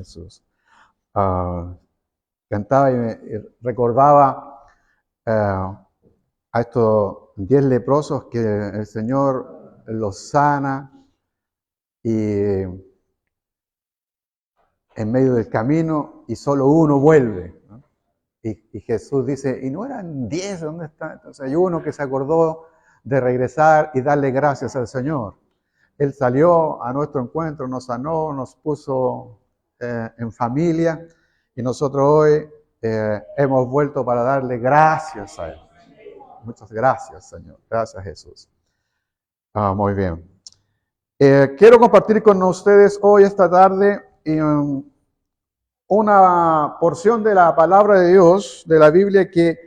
Jesús. Cantaba y recordaba a estos 10 leprosos que el Señor los sana y en medio del camino y solo uno vuelve, ¿no? Y Jesús dice, ¿y no eran 10? ¿Dónde están? Entonces hay uno que se acordó de regresar y darle gracias al Señor. Él salió a nuestro encuentro, nos sanó, nos puso en familia y nosotros hoy hemos vuelto para darle gracias a Él. Muchas gracias, Señor. Gracias, Jesús. Muy bien. Quiero compartir con ustedes hoy, esta tarde, una porción de la palabra de Dios, de la Biblia, que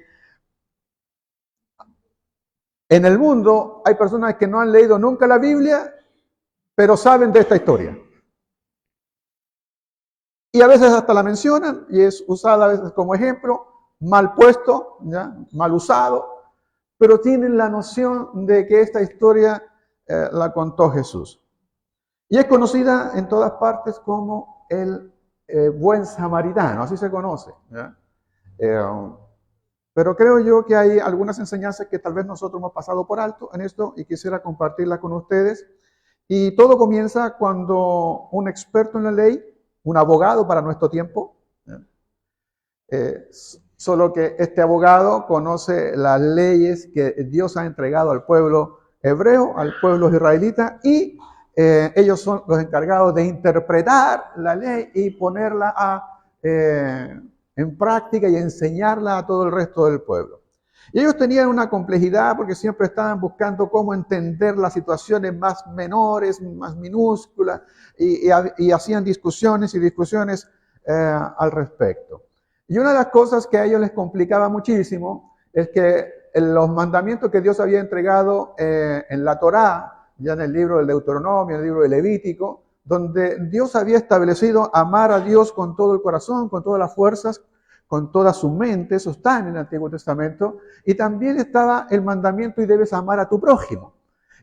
en el mundo hay personas que no han leído nunca la Biblia, pero saben de esta historia. Y a veces hasta la mencionan y es usada a veces como ejemplo, mal puesto, ¿ya? Mal usado, pero tienen la noción de que esta historia la contó Jesús. Y es conocida en todas partes como el buen samaritano, así se conoce, ¿ya? Pero creo yo que hay algunas enseñanzas que tal vez nosotros hemos pasado por alto en esto y quisiera compartirlas con ustedes. Y todo comienza cuando un experto en la ley, un abogado para nuestro tiempo, solo que este abogado conoce las leyes que Dios ha entregado al pueblo hebreo, al pueblo israelita, y ellos son los encargados de interpretar la ley y ponerla en práctica y enseñarla a todo el resto del pueblo. Y ellos tenían una complejidad porque siempre estaban buscando cómo entender las situaciones más menores, más minúsculas, y hacían discusiones y discusiones al respecto. Y una de las cosas que a ellos les complicaba muchísimo es que los mandamientos que Dios había entregado en la Torá, ya en el libro del Deuteronomio, en el libro del Levítico, donde Dios había establecido amar a Dios con todo el corazón, con todas las fuerzas, con toda su mente, eso está en el Antiguo Testamento, y también estaba el mandamiento y debes amar a tu prójimo.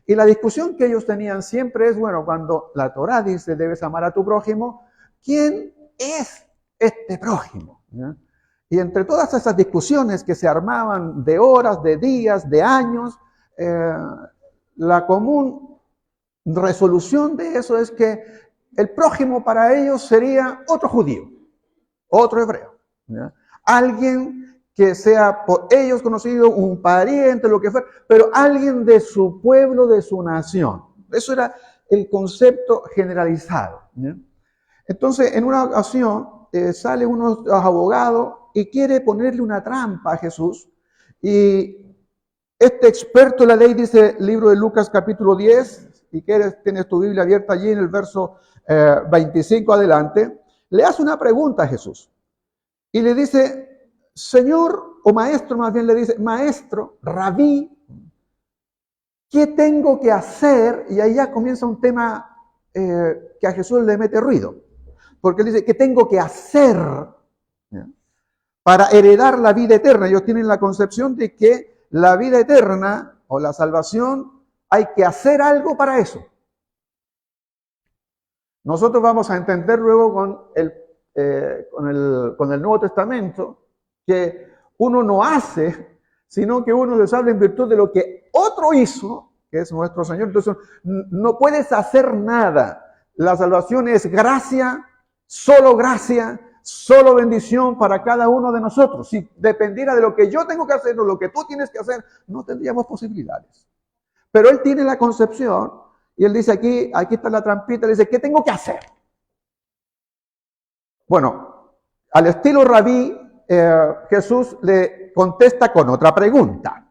Y la discusión que ellos tenían siempre es, bueno, cuando la Torá dice debes amar a tu prójimo, ¿quién es este prójimo? ¿Ya? Y entre todas esas discusiones que se armaban de horas, de días, de años, la común resolución de eso es que el prójimo para ellos sería otro judío, otro hebreo, ¿ya? Alguien que sea por ellos conocido, un pariente, lo que fuera, pero alguien de su pueblo, de su nación. Eso era el concepto generalizado, ¿ya? Entonces, en una ocasión, sale unos abogados y quiere ponerle una trampa a Jesús. Y este experto en la ley dice, libro de Lucas capítulo 10, y tienes tu Biblia abierta allí en el verso 25 adelante, le hace una pregunta a Jesús. Y le dice, Señor, o maestro más bien le dice, maestro, rabí, ¿qué tengo que hacer? Y ahí ya comienza un tema que a Jesús le mete ruido. Porque él dice, ¿qué tengo que hacer para heredar la vida eterna? Ellos tienen la concepción de que la vida eterna o la salvación hay que hacer algo para eso. Nosotros vamos a entender luego con el Nuevo Testamento que uno no hace, sino que uno se salva en virtud de lo que otro hizo, que es nuestro Señor. Entonces, no puedes hacer nada. La salvación es gracia, solo bendición para cada uno de nosotros. Si dependiera de lo que yo tengo que hacer o lo que tú tienes que hacer, no tendríamos posibilidades. Pero él tiene la concepción y él dice aquí está la trampita, le dice, ¿qué tengo que hacer? Bueno, al estilo rabí, Jesús le contesta con otra pregunta.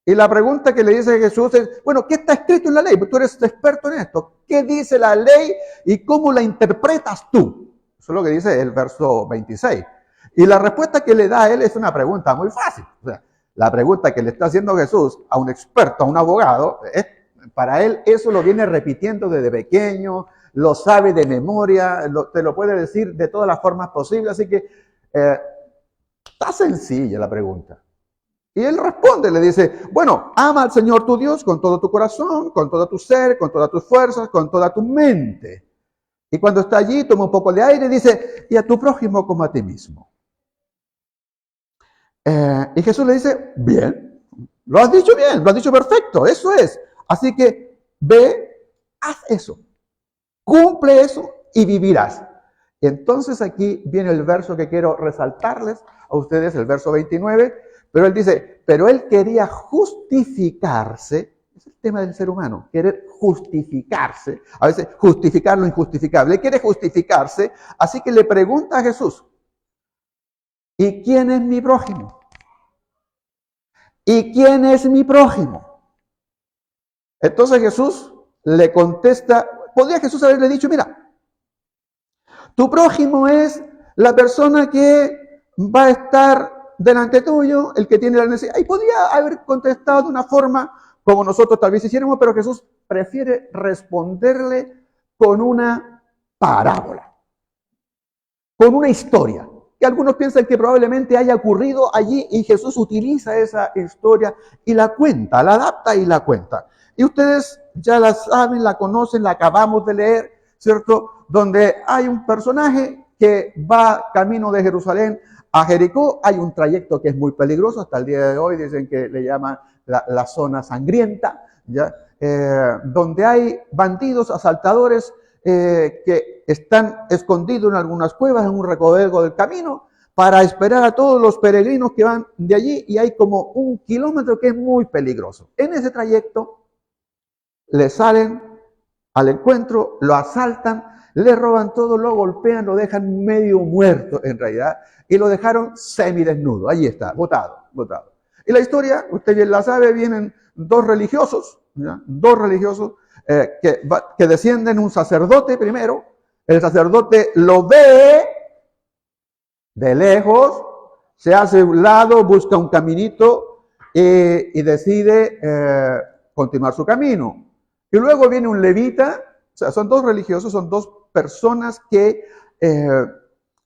Y la pregunta que le dice Jesús es, bueno, ¿qué está escrito en la ley? Pues tú eres experto en esto. ¿Qué dice la ley y cómo la interpretas tú? Eso es lo que dice el verso 26. Y la respuesta que le da a él es una pregunta muy fácil. O sea, la pregunta que le está haciendo Jesús a un experto, a un abogado, para él eso lo viene repitiendo desde pequeño, lo sabe de memoria, te lo puede decir de todas las formas posibles. Así que está sencilla la pregunta. Y él responde, le dice, bueno, ama al Señor tu Dios con todo tu corazón, con todo tu ser, con todas tus fuerzas, con toda tu mente. Y cuando está allí, toma un poco de aire y dice, y a tu prójimo como a ti mismo. Y Jesús le dice, bien, lo has dicho bien, lo has dicho perfecto, eso es. Así que ve, haz eso, cumple eso y vivirás. Entonces aquí viene el verso que quiero resaltarles a ustedes, el verso 29, pero él dice, pero él quería justificarse, es el tema del ser humano, querer justificarse, a veces justificar lo injustificable, él quiere justificarse, así que le pregunta a Jesús, ¿y quién es mi prójimo? ¿Y quién es mi prójimo? Entonces Jesús le contesta, podría Jesús haberle dicho, mira, tu prójimo es la persona que va a estar delante tuyo, el que tiene la necesidad. Y podría haber contestado de una forma como nosotros tal vez hiciéramos, pero Jesús prefiere responderle con una parábola, con una historia, que algunos piensan que probablemente haya ocurrido allí y Jesús utiliza esa historia y la cuenta, la adapta y la cuenta. Y ustedes ya la saben, la conocen, la acabamos de leer, ¿cierto? Donde hay un personaje que va camino de Jerusalén a Jericó. Hay un trayecto que es muy peligroso, hasta el día de hoy dicen que le llaman la zona sangrienta, ¿ya? Donde hay bandidos, asaltadores que están escondidos en algunas cuevas, en un recoveco del camino, para esperar a todos los peregrinos que van de allí, y hay como 1 kilómetro que es muy peligroso. En ese trayecto le salen al encuentro, lo asaltan, le roban todo, lo golpean, lo dejan medio muerto en realidad, y lo dejaron semidesnudo, allí está, botado. Y la historia, usted bien la sabe, vienen dos religiosos, ¿ya? Dos religiosos que descienden, un sacerdote primero, el sacerdote lo ve de lejos, se hace a un lado, busca un caminito y decide continuar su camino. Y luego viene un levita, o sea, son dos religiosos, son dos personas que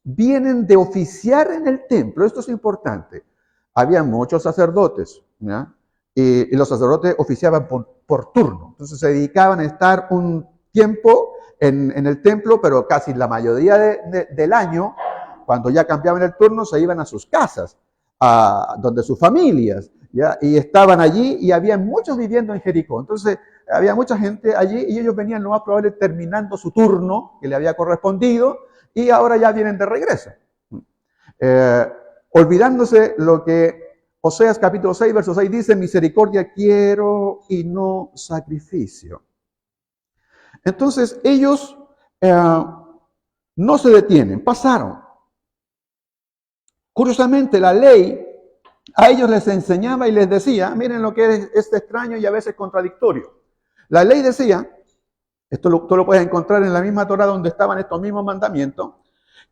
vienen de oficiar en el templo. Esto es importante. Había muchos sacerdotes, ¿ya? Y los sacerdotes oficiaban por turno. Entonces se dedicaban a estar un tiempo en el templo, pero casi la mayoría del año, cuando ya cambiaban el turno, se iban a sus casas, donde sus familias, ¿ya? Y estaban allí y había muchos viviendo en Jericó. Entonces había mucha gente allí y ellos venían lo más probable terminando su turno que le había correspondido y ahora ya vienen de regreso. Olvidándose lo que Oseas capítulo 6, verso 6 dice, misericordia quiero y no sacrificio. Entonces ellos no se detienen, pasaron. Curiosamente la ley a ellos les enseñaba y les decía, miren lo que es este extraño y a veces contradictorio. La ley decía, tú lo puedes encontrar en la misma Torá donde estaban estos mismos mandamientos,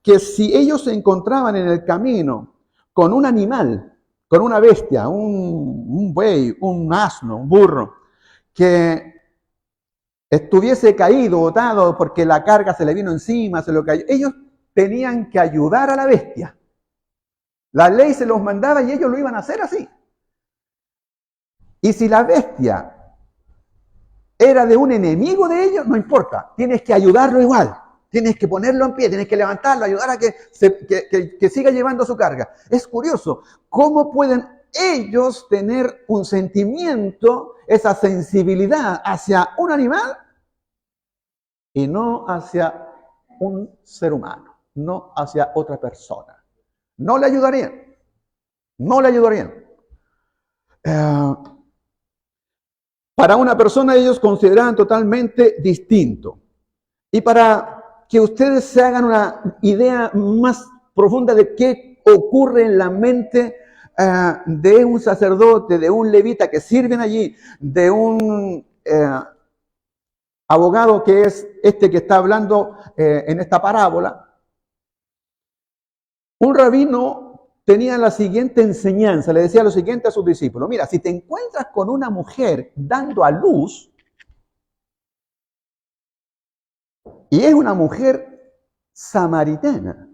que si ellos se encontraban en el camino con un animal, con una bestia, un buey, un asno, un burro, que estuviese caído, botado, porque la carga se le vino encima, se lo cayó, ellos tenían que ayudar a la bestia. La ley se los mandaba y ellos lo iban a hacer así. Y si la bestia era de un enemigo de ellos, no importa, tienes que ayudarlo igual. Tienes que ponerlo en pie, tienes que levantarlo, ayudar a que siga llevando su carga. Es curioso, ¿cómo pueden ellos tener un sentimiento, esa sensibilidad hacia un animal y no hacia un ser humano, no hacia otra persona? No le ayudarían, no le ayudarían. Para una persona ellos consideraban totalmente distinto. Y para que ustedes se hagan una idea más profunda de qué ocurre en la mente de un sacerdote, de un levita que sirven allí, de un abogado que es este que está hablando en esta parábola, un rabino tenía la siguiente enseñanza, le decía lo siguiente a sus discípulos, mira, si te encuentras con una mujer dando a luz, y es una mujer samaritana,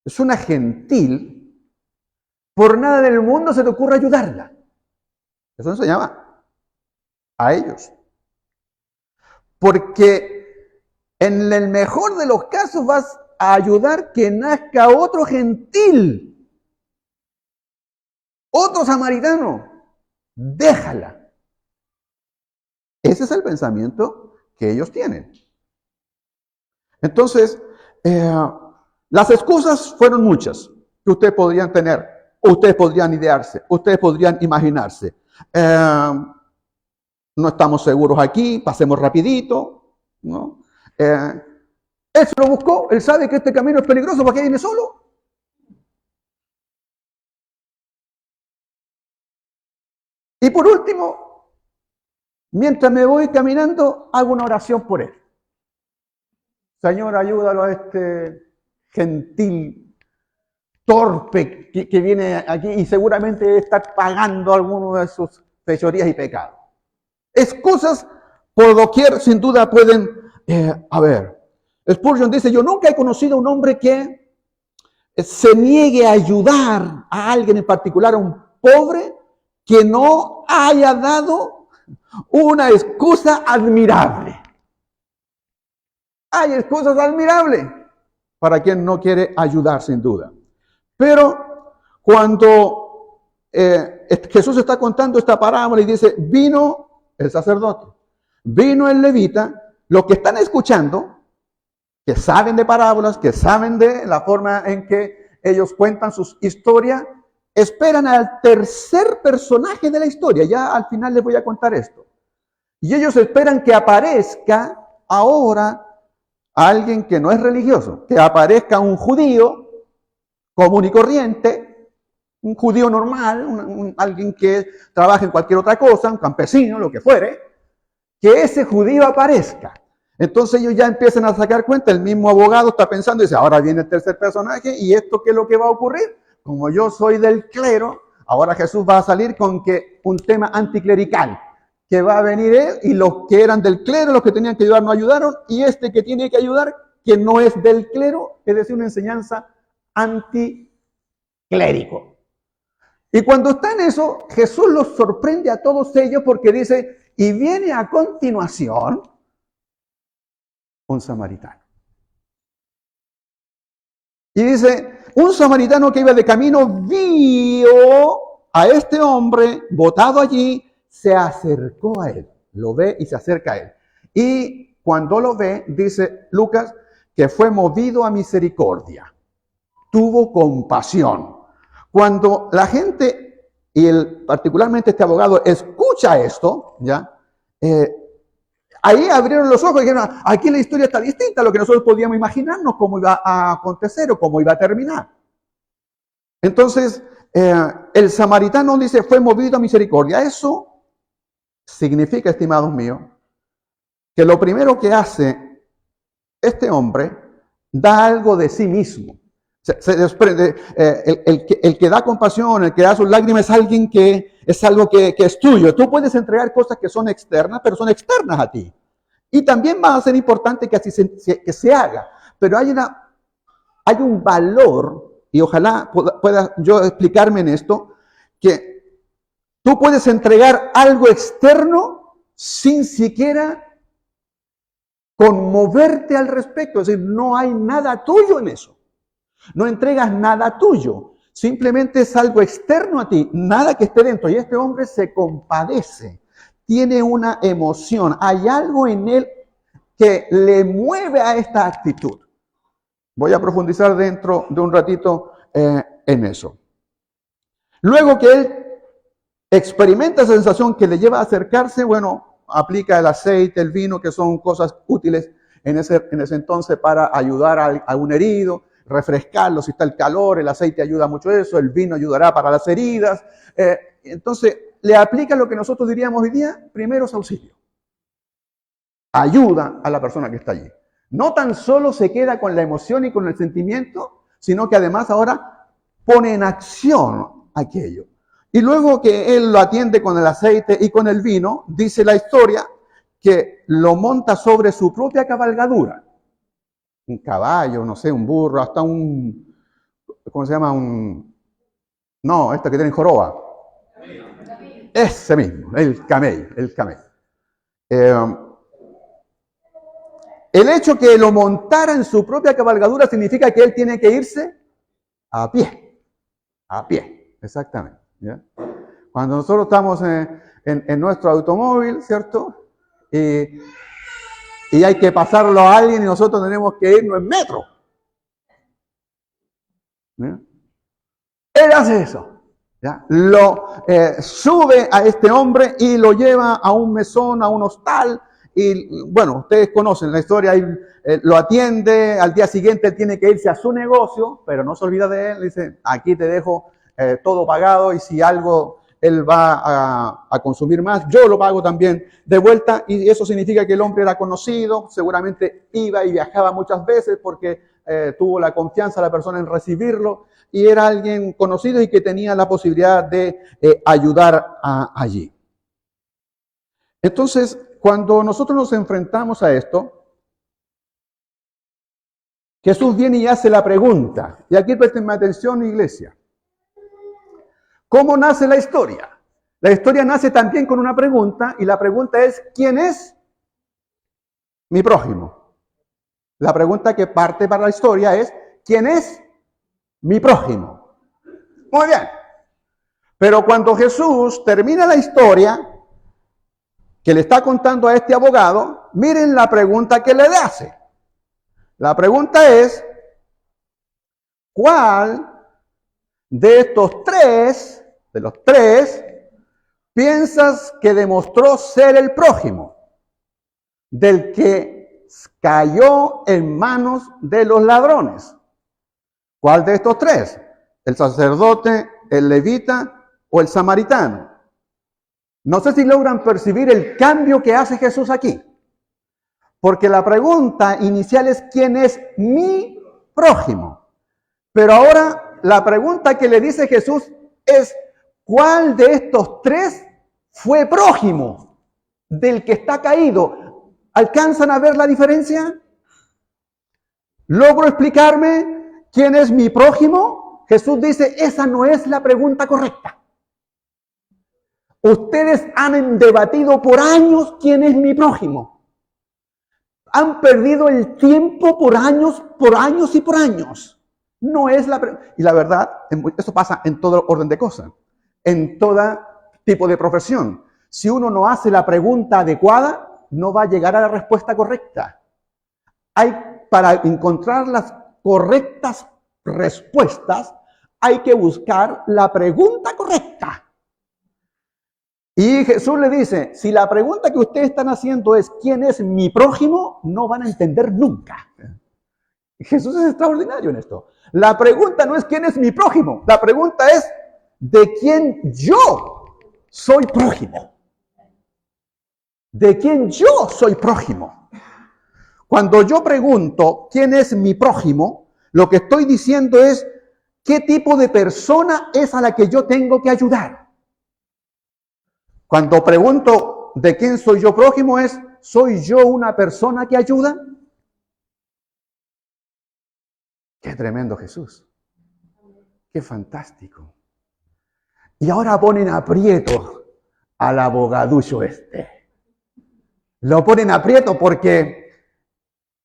es una gentil, por nada del mundo se te ocurre ayudarla. Eso enseñaba a ellos. Porque En el mejor de los casos vas a ayudar que nazca otro gentil, otro samaritano. Déjala. Ese es el pensamiento que ellos tienen. Entonces, las excusas fueron muchas que ustedes podrían tener, ustedes podrían idearse, ustedes podrían imaginarse. No estamos seguros aquí, pasemos rapidito, ¿no? Él se lo buscó, él sabe que este camino es peligroso, ¿para qué viene solo? Y por último, mientras me voy caminando, hago una oración por él. Señor, ayúdalo a este gentil, torpe que viene aquí y seguramente debe estar pagando alguno de sus fechorías y pecados. Excusas por doquier sin duda pueden haber. Spurgeon dice, yo nunca he conocido a un hombre que se niegue a ayudar a alguien en particular, a un pobre, que no haya dado una excusa admirable. Hay excusas admirables para quien no quiere ayudar, sin duda. Pero cuando Jesús está contando esta parábola y dice, vino el sacerdote, vino el levita, los que están escuchando, que saben de parábolas, que saben de la forma en que ellos cuentan sus historias, esperan al tercer personaje de la historia. Ya al final les voy a contar esto. Y ellos esperan que aparezca ahora alguien que no es religioso, que aparezca un judío común y corriente, un judío normal, alguien que trabaja en cualquier otra cosa, un campesino, lo que fuere, que ese judío aparezca. Entonces ellos ya empiezan a sacar cuenta, el mismo abogado está pensando y dice, ahora viene el tercer personaje y esto ¿qué es lo que va a ocurrir? Como yo soy del clero, ahora Jesús va a salir con que un tema anticlerical, que va a venir él y los que eran del clero, los que tenían que ayudar no ayudaron, y este que tiene que ayudar, que no es del clero, es decir, una enseñanza anticlérico. Y cuando está en eso, Jesús los sorprende a todos ellos porque dice, y viene a continuación un samaritano. Y dice, un samaritano que iba de camino vio a este hombre botado allí, se acercó a él, lo ve y se acerca a él. Y cuando lo ve, dice Lucas, que fue movido a misericordia, tuvo compasión. Cuando la gente, y particularmente este abogado, escucha esto, ¿ya? Ahí abrieron los ojos y dijeron, aquí la historia está distinta a lo que nosotros podíamos imaginarnos cómo iba a acontecer o cómo iba a terminar. Entonces, el samaritano dice, fue movido a misericordia. Eso significa, estimados míos, que lo primero que hace este hombre, da algo de sí mismo. Se desprende, el que da compasión, el que da sus lágrimas es alguien que es algo que es tuyo. Tú puedes entregar cosas que son externas, pero son externas a ti. Y también va a ser importante que así se haga. Pero hay un valor, y ojalá pueda yo explicarme en esto, que tú puedes entregar algo externo sin siquiera conmoverte al respecto. Es decir, no hay nada tuyo en eso. No entregas nada tuyo, simplemente es algo externo a ti, nada que esté dentro. Y este hombre se compadece, tiene una emoción, hay algo en él que le mueve a esta actitud. Voy a profundizar dentro de un ratito en eso. Luego que él experimenta esa sensación que le lleva a acercarse, bueno, aplica el aceite, el vino, que son cosas útiles en ese entonces para ayudar a un herido, refrescarlo si está el calor, el aceite ayuda mucho a eso, el vino ayudará para las heridas. Entonces, le aplica lo que nosotros diríamos hoy día, primeros auxilios. Ayuda a la persona que está allí. No tan solo se queda con la emoción y con el sentimiento, sino que además ahora pone en acción aquello. Y luego que él lo atiende con el aceite y con el vino, dice la historia que lo monta sobre su propia cabalgadura. Un caballo, no sé, un burro, hasta un, ¿cómo se llama? No, esta que tiene joroba. Ese mismo, el camello. el hecho que lo montara en su propia cabalgadura significa que él tiene que irse a pie. A pie, exactamente. ¿Ya? Cuando nosotros estamos en nuestro automóvil, ¿cierto? Y hay que pasarlo a alguien y nosotros tenemos que irnos en metro. ¿Ya? Él hace eso. ¿Ya? Lo sube a este hombre y lo lleva a un mesón, a un hostal. Y bueno, ustedes conocen la historia, lo atiende, al día siguiente tiene que irse a su negocio, pero no se olvida de él, dice, aquí te dejo todo pagado y si algo él va a consumir más, yo lo pago también de vuelta. Y eso significa que el hombre era conocido, seguramente iba y viajaba muchas veces porque tuvo la confianza de la persona en recibirlo y era alguien conocido y que tenía la posibilidad de ayudar allí. Entonces, cuando nosotros nos enfrentamos a esto, Jesús viene y hace la pregunta. Y aquí presten atención, iglesia. ¿Cómo nace la historia? La historia nace también con una pregunta y la pregunta es, ¿quién es mi prójimo? La pregunta que parte para la historia es, ¿quién es mi prójimo? Muy bien. Pero cuando Jesús termina la historia que le está contando a este abogado, miren la pregunta que le hace. La pregunta es, ¿cuál de estos tres, piensas que demostró ser el prójimo del que cayó en manos de los ladrones? ¿Cuál de estos tres? ¿El sacerdote, el levita o el samaritano? No sé si logran percibir el cambio que hace Jesús aquí. Porque la pregunta inicial es ¿quién es mi prójimo? Pero ahora la pregunta que le dice Jesús es ¿cuál de estos tres fue prójimo del que está caído? ¿Alcanzan a ver la diferencia? ¿Logro explicarme quién es mi prójimo? Jesús dice, esa no es la pregunta correcta. Ustedes han debatido por años quién es mi prójimo. Han perdido el tiempo por años y por años. No es y la verdad, eso pasa en todo orden de cosas, en todo tipo de profesión. Si uno no hace la pregunta adecuada, no va a llegar a la respuesta correcta. Para encontrar las correctas respuestas, hay que buscar la pregunta correcta. Y Jesús le dice, si la pregunta que ustedes están haciendo es ¿quién es mi prójimo? No van a entender nunca. Jesús es extraordinario en esto. La pregunta no es ¿quién es mi prójimo? La pregunta es ¿de quién yo soy prójimo? ¿De quién yo soy prójimo? Cuando yo pregunto ¿quién es mi prójimo? Lo que estoy diciendo es ¿qué tipo de persona es a la que yo tengo que ayudar? Cuando pregunto ¿de quién soy yo prójimo? Es ¿soy yo una persona que ayuda? ¡Qué tremendo Jesús! ¡Qué fantástico! Y ahora ponen aprieto al abogaducho este. Lo ponen aprieto porque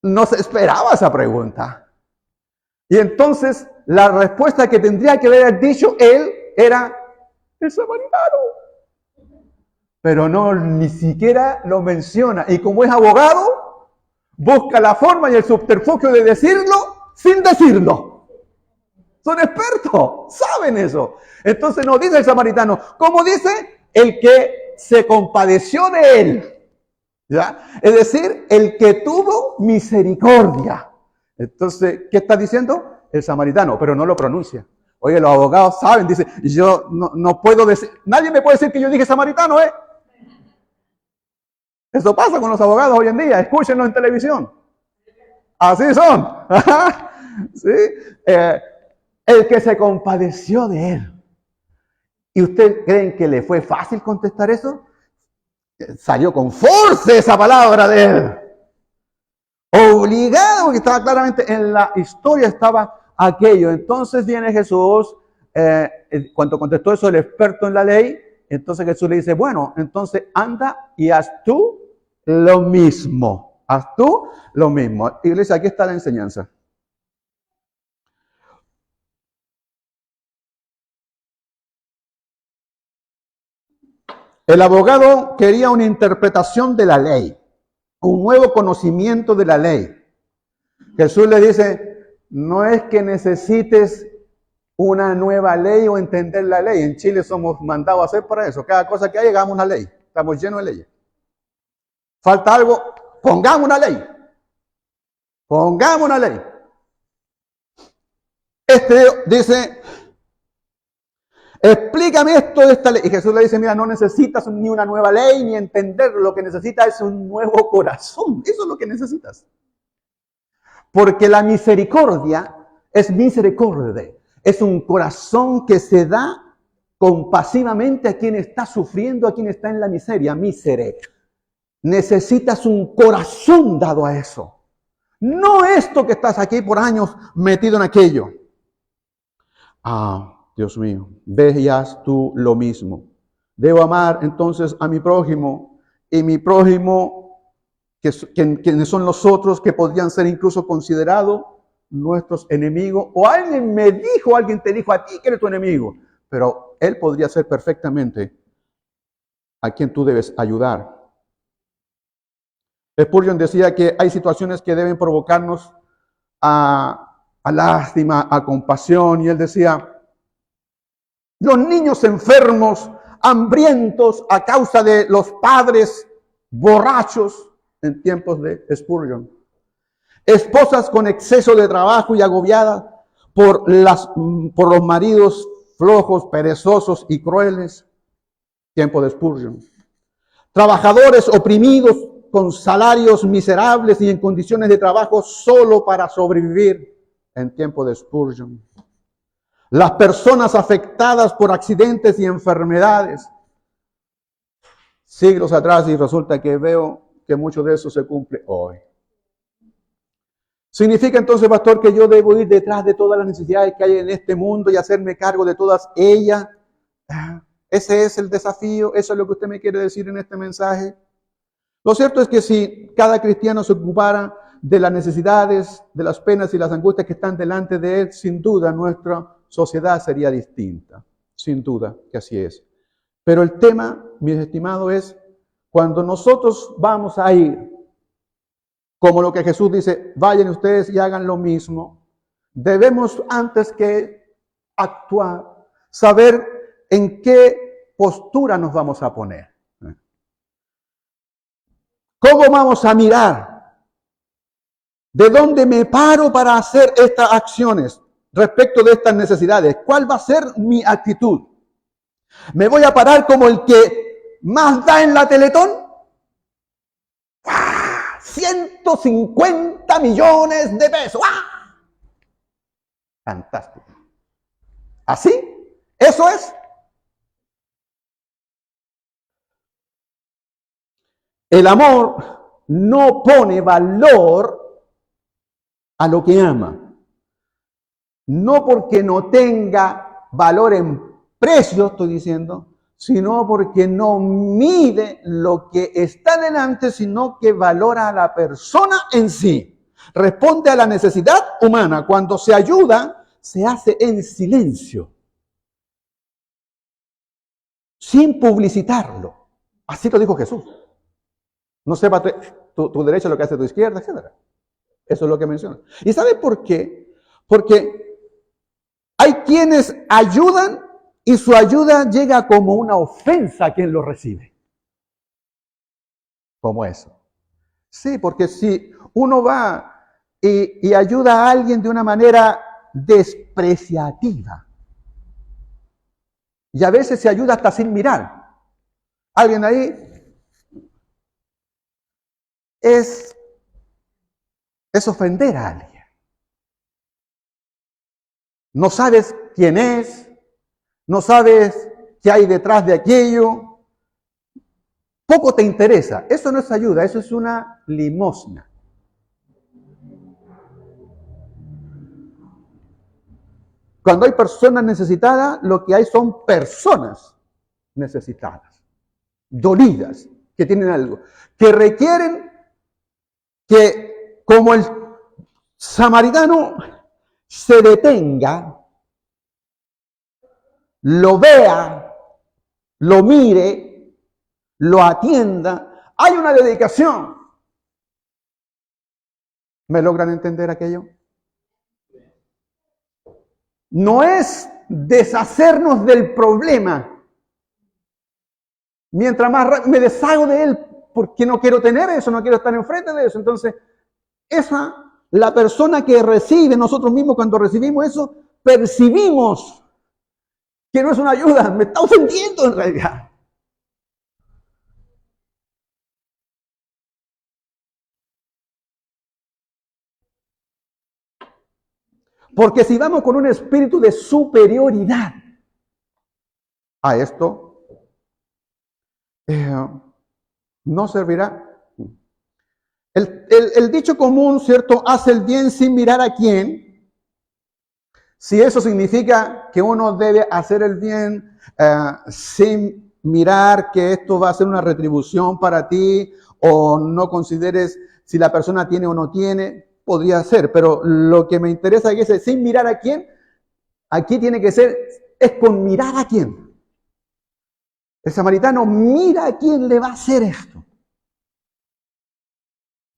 no se esperaba esa pregunta. Y entonces la respuesta que tendría que haber dicho él era el samaritano. Pero no, ni siquiera lo menciona. Y como es abogado, busca la forma y el subterfugio de decirlo sin decirlo. Son expertos, saben eso. Entonces no dice el samaritano, ¿cómo dice? El que se compadeció de él. ¿Ya? Es decir, el que tuvo misericordia. Entonces, ¿qué está diciendo? El samaritano, pero no lo pronuncia. Oye, los abogados saben, dice, yo no puedo decir, nadie me puede decir que yo dije samaritano, ¿eh? Eso pasa con los abogados hoy en día, escúchenlo en televisión. Así son. ¿Sí? El que se compadeció de él. ¿Y ustedes creen que le fue fácil contestar eso? Salió con fuerza esa palabra de él. Obligado, porque estaba claramente en la historia, estaba aquello. Entonces viene Jesús, cuando contestó eso el experto en la ley, entonces Jesús le dice, bueno, entonces anda y haz tú lo mismo. haz tú lo mismo. Iglesia, aquí está la enseñanza. El abogado quería una interpretación de la ley, un nuevo conocimiento de la ley. Jesús le dice, no es que necesites una nueva ley o entender la ley. En Chile somos mandados a hacer para eso. Cada cosa que hay, hagamos una ley. Estamos llenos de leyes. Falta algo, pongamos una ley. Pongamos una ley. Este dice, explícame esto de esta ley. Y Jesús le dice, mira, no necesitas ni una nueva ley, ni entenderlo. Lo que necesitas es un nuevo corazón. Eso es lo que necesitas. Porque la misericordia es misericordia. Es un corazón que se da compasivamente a quien está sufriendo, a quien está en la miseria. Misere. Necesitas un corazón dado a eso. No esto que estás aquí por años metido en aquello. Dios mío, veas tú lo mismo. Debo amar entonces a mi prójimo, y mi prójimo, quienes son los otros que podrían ser incluso considerados nuestros enemigos. O alguien me dijo, alguien te dijo a ti que eres tu enemigo, pero él podría ser perfectamente a quien tú debes ayudar. Spurgeon decía que hay situaciones que deben provocarnos a lástima, a compasión, y él decía, los niños enfermos, hambrientos a causa de los padres borrachos en tiempos de Spurgeon. Esposas con exceso de trabajo y agobiadas por los maridos flojos, perezosos y crueles. Tiempo de Spurgeon. Trabajadores oprimidos con salarios miserables y en condiciones de trabajo solo para sobrevivir. En tiempo de Spurgeon. Las personas afectadas por accidentes y enfermedades. Siglos atrás, y resulta que veo que mucho de eso se cumple hoy. ¿Significa entonces, pastor, que yo debo ir detrás de todas las necesidades que hay en este mundo y hacerme cargo de todas ellas? Ese es el desafío, eso es lo que usted me quiere decir en este mensaje. Lo cierto es que si cada cristiano se ocupara de las necesidades, de las penas y las angustias que están delante de él, sin duda nuestra sociedad sería distinta. Sin duda que así es. Pero el tema, mis estimados, es cuando nosotros vamos a ir, como lo que Jesús dice, vayan ustedes y hagan lo mismo, debemos antes que actuar, saber en qué postura nos vamos a poner. ¿Cómo vamos a mirar? ¿De dónde me paro para hacer estas acciones respecto de estas necesidades? ¿Cuál va a ser mi actitud? ¿Me voy a parar como el que más da en la Teletón? 150 millones de pesos. Fantástico. ¿Así? ¿Eso es? El amor no pone valor a lo que ama. No porque no tenga valor en precio, estoy diciendo, sino porque no mide lo que está delante, sino que valora a la persona en sí. Responde a la necesidad humana. Cuando se ayuda, se hace en silencio, sin publicitarlo. Así lo dijo Jesús. No sepa tu derecha lo que hace tu izquierda, etc. Eso es lo que menciona. ¿Y sabe por qué? Porque hay quienes ayudan y su ayuda llega como una ofensa a quien lo recibe. Como eso. Sí, porque si uno va y ayuda a alguien de una manera despreciativa, y a veces se ayuda hasta sin mirar, alguien ahí es ofender a alguien. No sabes quién es, no sabes qué hay detrás de aquello, poco te interesa. Eso no es ayuda, eso es una limosna. Cuando hay personas necesitadas, lo que hay son personas necesitadas, dolidas, que tienen algo, que requieren que como el samaritano se detenga, lo vea, lo mire, lo atienda, hay una dedicación. ¿Me logran entender aquello? No es deshacernos del problema. Mientras más me deshago de él, porque no quiero tener eso, no quiero estar enfrente de eso. Entonces, la persona que recibe, nosotros mismos cuando recibimos eso, percibimos que no es una ayuda, me está ofendiendo en realidad. Porque si vamos con un espíritu de superioridad a esto, no servirá. El dicho común, ¿cierto? Hace el bien sin mirar a quién. Si eso significa que uno debe hacer el bien sin mirar que esto va a ser una retribución para ti, o no consideres si la persona tiene o no tiene, podría ser. Pero lo que me interesa es que sin mirar a quién, aquí tiene que ser, es con mirar a quién. El samaritano mira a quién le va a hacer esto.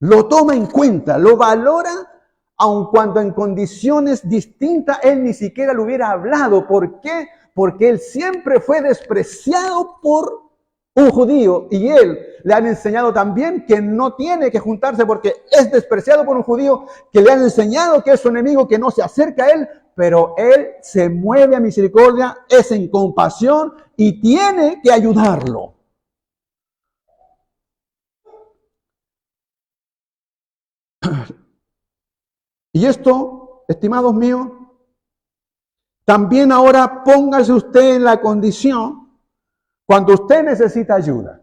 Lo toma en cuenta, lo valora, aun cuando en condiciones distintas él ni siquiera le hubiera hablado. ¿Por qué? Porque él siempre fue despreciado por un judío y él le han enseñado también que no tiene que juntarse porque es despreciado por un judío, que le han enseñado que es su enemigo, que no se acerca a él, pero él se mueve a misericordia, es en compasión y tiene que ayudarlo. Y esto, estimados míos, también ahora póngase usted en la condición cuando usted necesita ayuda.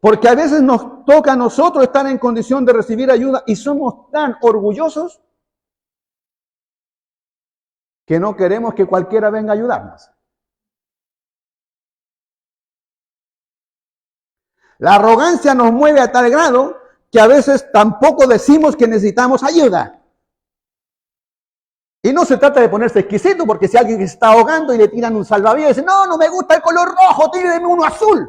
Porque a veces nos toca a nosotros estar en condición de recibir ayuda y somos tan orgullosos que no queremos que cualquiera venga a ayudarnos. La arrogancia nos mueve a tal grado que a veces tampoco decimos que necesitamos ayuda. Y no se trata de ponerse exquisito, porque si alguien se está ahogando y le tiran un salvavidas, dice, no, no me gusta el color rojo, tíreme uno azul.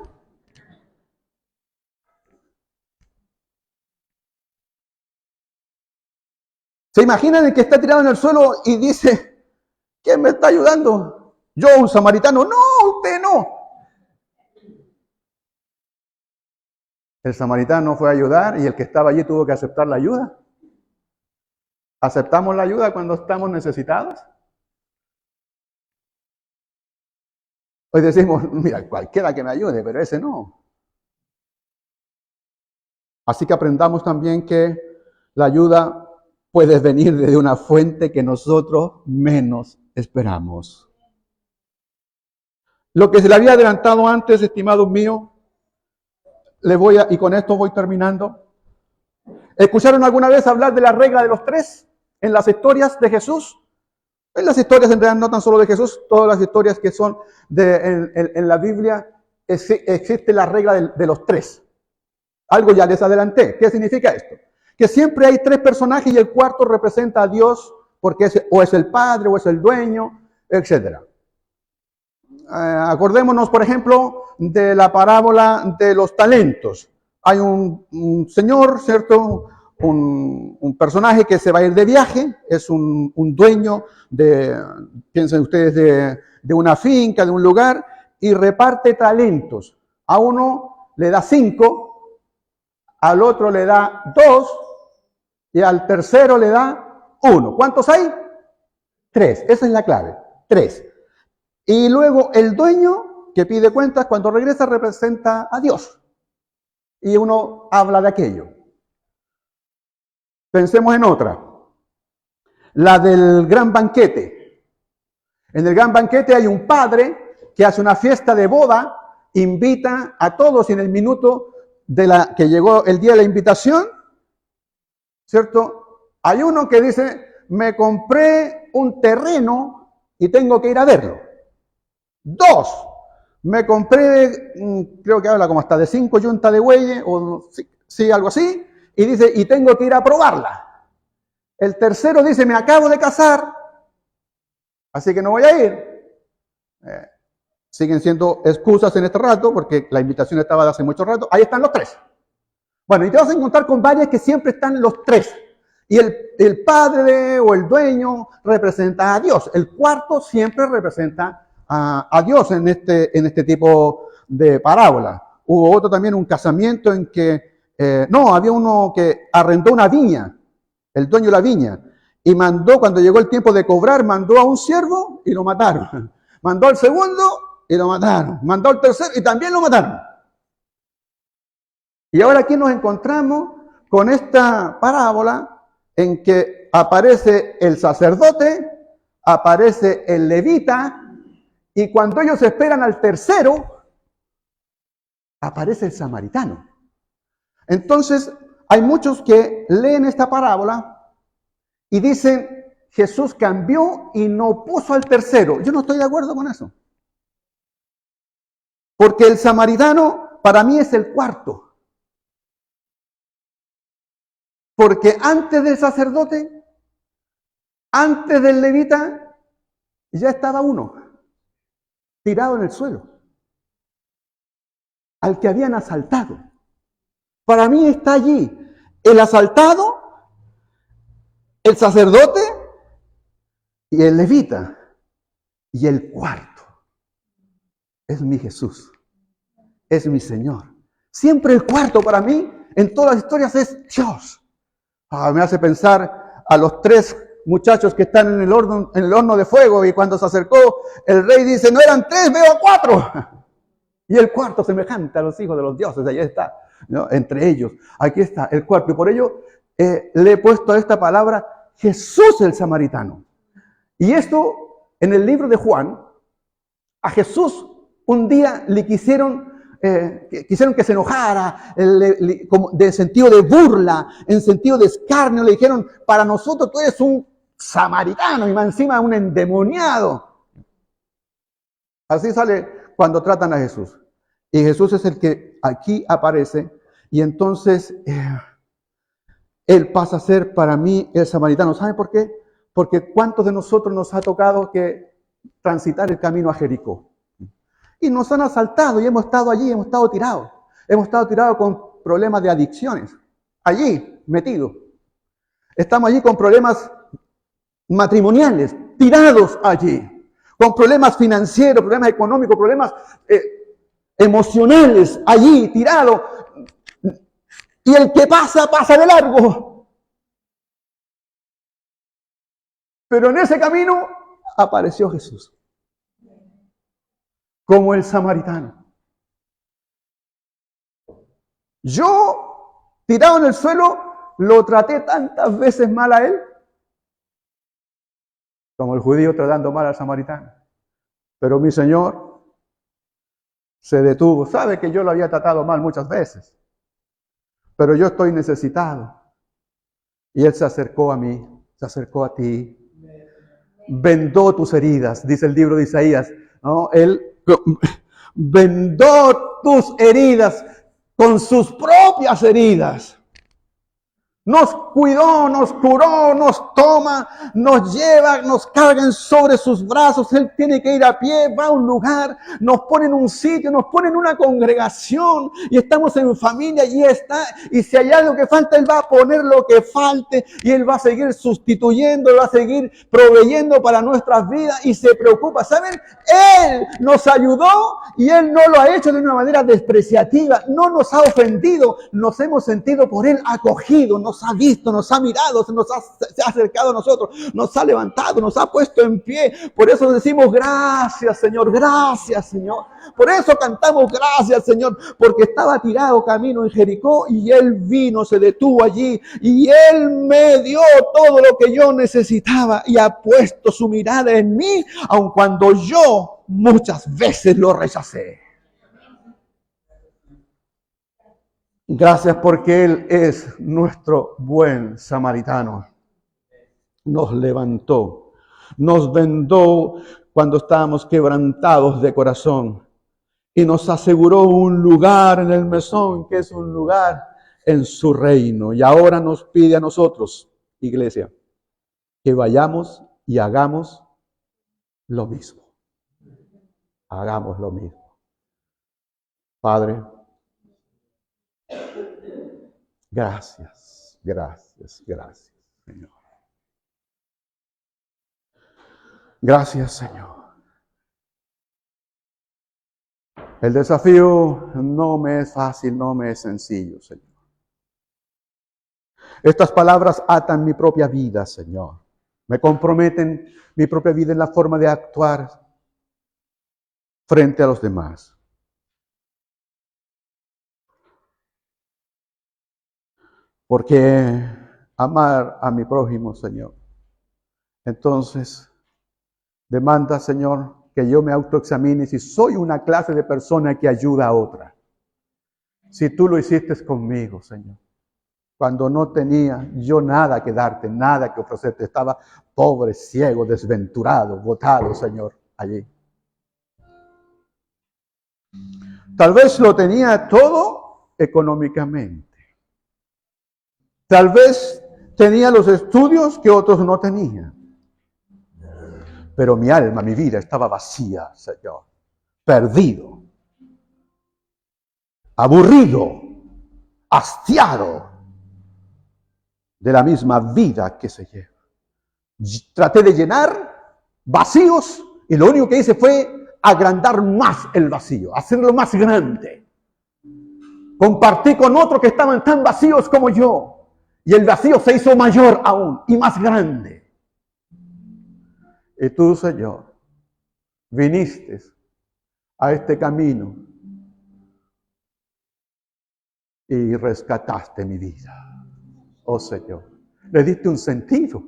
¿Se imaginan el que está tirado en el suelo y dice, ¿quién me está ayudando? Yo, un samaritano. No, usted no. El samaritano fue a ayudar y el que estaba allí tuvo que aceptar la ayuda. ¿Aceptamos la ayuda cuando estamos necesitados? Hoy decimos, mira, cualquiera que me ayude, pero ese no. Así que aprendamos también que la ayuda puede venir de una fuente que nosotros menos esperamos. Lo que se le había adelantado antes, estimados míos, y con esto voy terminando. ¿Escucharon alguna vez hablar de la regla de los tres en las historias de Jesús? En las historias en realidad no tan solo de Jesús, todas las historias que son en la Biblia existe la regla de los tres. Algo ya les adelanté. ¿Qué significa esto? Que siempre hay tres personajes y el cuarto representa a Dios porque o es el Padre o es el dueño, etc. Acordémonos, por ejemplo, de la parábola de los talentos. Hay un señor, ¿cierto? Un personaje que se va a ir de viaje, es un dueño piensen ustedes, de una finca, de un lugar, y reparte talentos. A uno le da 5, al otro le da 2, y al tercero le da 1. ¿Cuántos hay? 3. Esa es la clave. 3. Y luego el dueño que pide cuentas, cuando regresa, representa a Dios. Y uno habla de aquello. Pensemos en otra. La del gran banquete. En el gran banquete hay un padre que hace una fiesta de boda, invita a todos y en el minuto que llegó el día de la invitación, ¿cierto? Hay uno que dice, me compré un terreno y tengo que ir a verlo. 2, Me compré, creo que habla como hasta de 5 yuntas de bueyes, o sí, algo así, y dice, y tengo que ir a probarla. El tercero dice, me acabo de casar, así que no voy a ir. Siguen siendo excusas en este rato, porque la invitación estaba de hace mucho rato. Ahí están los tres. Bueno, y te vas a encontrar con varias que siempre están los tres. Y el padre o el dueño representa a Dios. El cuarto siempre representa a Dios en este tipo de parábola. Hubo otro también, un casamiento en que, había uno que arrendó una viña, el dueño de la viña, y mandó, cuando llegó el tiempo de cobrar, mandó a un siervo y lo mataron. Mandó al segundo y lo mataron. Mandó al tercero y también lo mataron. Y ahora aquí nos encontramos con esta parábola en que aparece el sacerdote, aparece el levita, y cuando ellos esperan al tercero, aparece el samaritano. Entonces, hay muchos que leen esta parábola y dicen, Jesús cambió y no puso al tercero. Yo no estoy de acuerdo con eso. Porque el samaritano para mí es el cuarto. Porque antes del sacerdote, antes del levita, ya estaba uno tirado en el suelo, al que habían asaltado. Para mí está allí el asaltado, el sacerdote y el levita. Y el cuarto es mi Jesús, es mi Señor. Siempre el cuarto para mí, en todas las historias, es Dios. Me hace pensar a los tres muchachos que están en el horno de fuego, y cuando se acercó, el rey dice, no eran tres, veo a 4. Y el cuarto semejante a los hijos de los dioses, allá está, ¿no? Entre ellos, aquí está el cuarto. Y por ello le he puesto a esta palabra Jesús el samaritano. Y esto, en el libro de Juan, a Jesús un día le quisieron que se enojara, de sentido de burla, en sentido de escarnio. Le dijeron, para nosotros tú eres un samaritano y más encima un endemoniado. Así sale cuando tratan a Jesús. Y Jesús es el que aquí aparece, y entonces Él pasa a ser para mí el samaritano. ¿Saben por qué? Porque ¿cuántos de nosotros nos ha tocado que transitar el camino a Jericó? Y nos han asaltado y hemos estado allí, hemos estado tirados. Hemos estado tirados con problemas de adicciones. Allí, metidos. Estamos allí con problemas matrimoniales, tirados allí. Con problemas financieros, problemas económicos, problemas emocionales, allí, tirados. Y el que pasa, pasa de largo. Pero en ese camino apareció Jesús. Como el samaritano. Yo, tirado en el suelo, lo traté tantas veces mal a él, como el judío tratando mal al samaritano. Pero mi Señor se detuvo. Sabe que yo lo había tratado mal muchas veces, pero yo estoy necesitado. Y Él se acercó a mí, se acercó a ti. Vendó tus heridas, dice el libro de Isaías, ¿no? Él vendó tus heridas con sus propias heridas. Nos cuidó, nos curó, nos toma, nos lleva, nos carga sobre sus brazos. Él tiene que ir a pie, va a un lugar, nos pone en un sitio, nos pone en una congregación y estamos en familia, allí está. Y si hay algo que falta, Él va a poner lo que falte y Él va a seguir sustituyendo, Él va a seguir proveyendo para nuestras vidas y se preocupa. ¿Saben? Él nos ayudó y Él no lo ha hecho de una manera despreciativa, no nos ha ofendido, nos hemos sentido por Él acogidos, nos ha visto, nos ha mirado, se ha acercado a nosotros, nos ha levantado, nos ha puesto en pie. Por eso decimos gracias, Señor, gracias, Señor. Por eso cantamos gracias, Señor, porque estaba tirado camino en Jericó y Él vino, se detuvo allí y Él me dio todo lo que yo necesitaba y ha puesto su mirada en mí, aun cuando yo muchas veces lo rechacé. Gracias porque Él es nuestro buen samaritano. Nos levantó, nos vendó cuando estábamos quebrantados de corazón y nos aseguró un lugar en el mesón, que es un lugar en su reino. Y ahora nos pide a nosotros, iglesia, que vayamos y hagamos lo mismo. Hagamos lo mismo. Padre, gracias, gracias, gracias, Señor. Gracias, Señor. El desafío no me es fácil, no me es sencillo, Señor. Estas palabras atan mi propia vida, Señor. Me comprometen mi propia vida en la forma de actuar frente a los demás. Porque amar a mi prójimo, Señor, entonces demanda, Señor, que yo me autoexamine si soy una clase de persona que ayuda a otra. Si tú lo hiciste conmigo, Señor, cuando no tenía yo nada que darte, nada que ofrecerte, estaba pobre, ciego, desventurado, botado, Señor, allí. Tal vez lo tenía todo económicamente. Tal vez tenía los estudios que otros no tenían. Pero mi alma, mi vida estaba vacía, Señor. Perdido. Aburrido. Hastiado de la misma vida que se lleva. Traté de llenar vacíos y lo único que hice fue agrandar más el vacío, hacerlo más grande. Compartí con otros que estaban tan vacíos como yo y el vacío se hizo mayor aún y más grande. Y tú, Señor, viniste a este camino y rescataste mi vida. Oh Señor, le diste un sentido,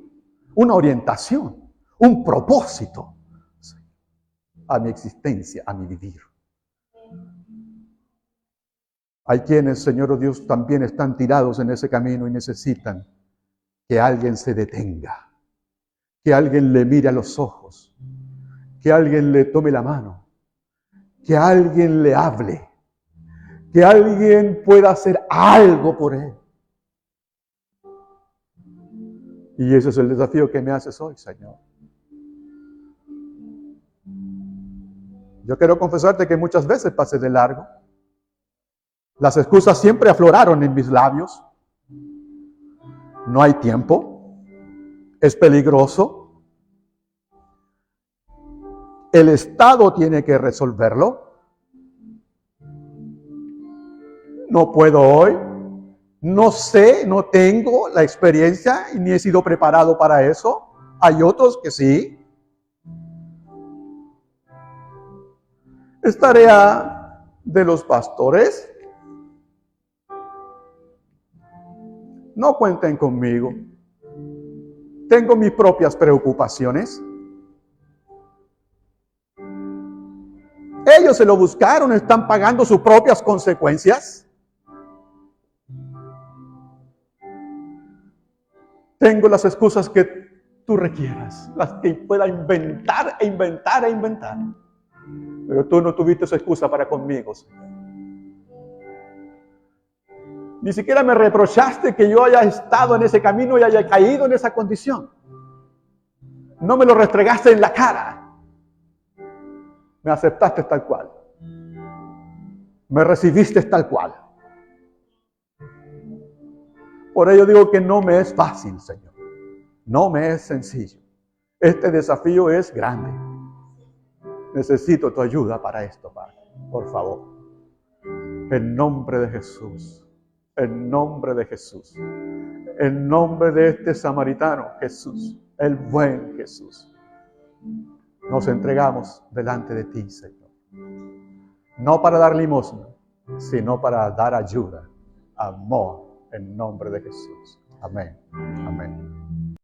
una orientación, un propósito a mi existencia, a mi vivir. Hay quienes, Señor oh Dios, también están tirados en ese camino y necesitan que alguien se detenga, que alguien le mire a los ojos, que alguien le tome la mano, que alguien le hable, que alguien pueda hacer algo por él. Y ese es el desafío que me haces hoy, Señor. Yo quiero confesarte que muchas veces pasé de largo. Las excusas siempre afloraron en mis labios. No hay tiempo. Es peligroso. El Estado tiene que resolverlo. No puedo hoy. No sé, no tengo la experiencia y ni he sido preparado para eso. Hay otros que sí. Es tarea de los pastores. No cuenten conmigo. Tengo mis propias preocupaciones. Ellos se lo buscaron, están pagando sus propias consecuencias. Tengo las excusas que tú requieras, las que pueda inventar e inventar e inventar. Pero tú no tuviste esa excusa para conmigo, Señor. Ni siquiera me reprochaste que yo haya estado en ese camino y haya caído en esa condición. No me lo restregaste en la cara. Me aceptaste tal cual. Me recibiste tal cual. Por ello digo que no me es fácil, Señor. No me es sencillo. Este desafío es grande. Necesito tu ayuda para esto, Padre. Por favor. En nombre de Jesús. En nombre de Jesús. En nombre de este samaritano, Jesús. El buen Jesús. Nos entregamos delante de ti, Señor. No para dar limosna, sino para dar ayuda, amor, en nombre de Jesús. Amén. Amén.